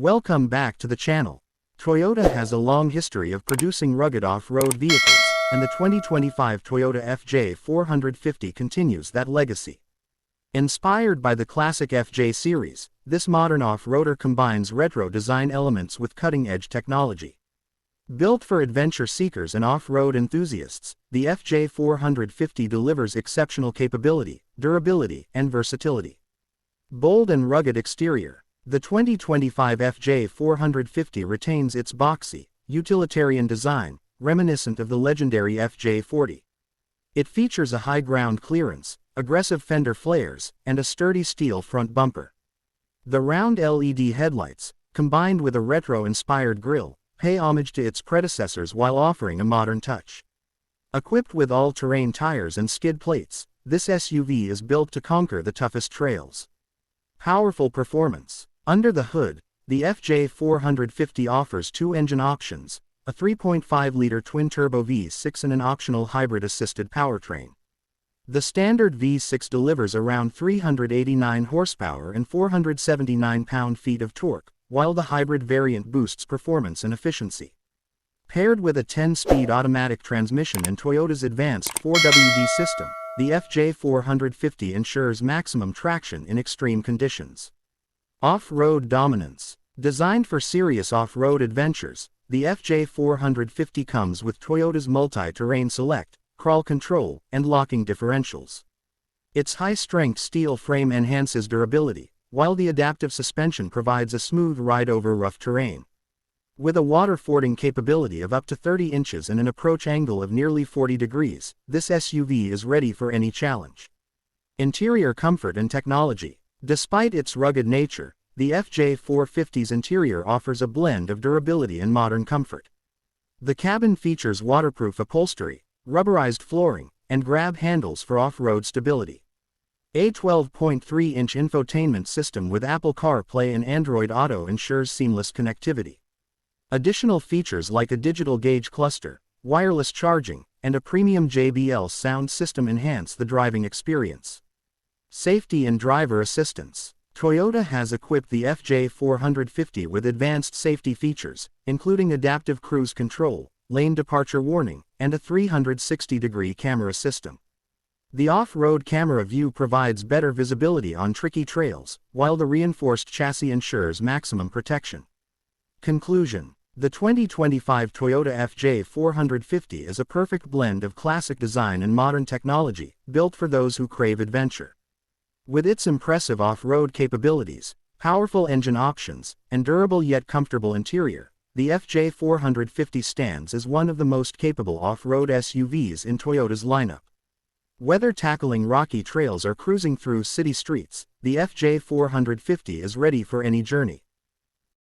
Welcome back to the channel. Toyota has a long history of producing rugged off-road vehicles, and the 2025 Toyota FJ450 continues that legacy. Inspired by the classic FJ series, this modern off-roader combines retro design elements with cutting-edge technology. Built for adventure seekers and off-road enthusiasts, the FJ450 delivers exceptional capability, durability, and versatility. Bold and rugged exterior. The 2025 FJ450 retains its boxy, utilitarian design, reminiscent of the legendary FJ40. It features a high ground clearance, aggressive fender flares, and a sturdy steel front bumper. The round LED headlights, combined with a retro-inspired grille, pay homage to its predecessors while offering a modern touch. Equipped with all-terrain tires and skid plates, this SUV is built to conquer the toughest trails. Powerful performance. Under the hood, the FJ450 offers two engine options, a 3.5-liter twin-turbo V6 and an optional hybrid-assisted powertrain. The standard V6 delivers around 389 horsepower and 479 pound-feet of torque, while the hybrid variant boosts performance and efficiency. Paired with a 10-speed automatic transmission and Toyota's advanced 4WD system, the FJ450 ensures maximum traction in extreme conditions. Off-road dominance. Designed for serious off-road adventures, the FJ450 comes with Toyota's multi-terrain select, crawl control, and locking differentials. Its high-strength steel frame enhances durability, while the adaptive suspension provides a smooth ride over rough terrain. With a water-fording capability of up to 30 inches and an approach angle of nearly 40 degrees, this SUV is ready for any challenge. Interior comfort and technology. Despite its rugged nature, the FJ450's interior offers a blend of durability and modern comfort. The cabin features waterproof upholstery, rubberized flooring, and grab handles for off-road stability. A 12.3-inch infotainment system with Apple CarPlay and Android Auto ensures seamless connectivity. Additional features like a digital gauge cluster, wireless charging, and a premium JBL sound system enhance the driving experience. Safety and driver assistance. Toyota has equipped the FJ450 with advanced safety features, including adaptive cruise control, lane departure warning, and a 360-degree camera system. The off-road camera view provides better visibility on tricky trails, while the reinforced chassis ensures maximum protection. Conclusion. The 2025 Toyota FJ450 is a perfect blend of classic design and modern technology, built for those who crave adventure. With its impressive off-road capabilities, powerful engine options, and durable yet comfortable interior, the FJ450 stands as one of the most capable off-road SUVs in Toyota's lineup. Whether tackling rocky trails or cruising through city streets, the FJ450 is ready for any journey.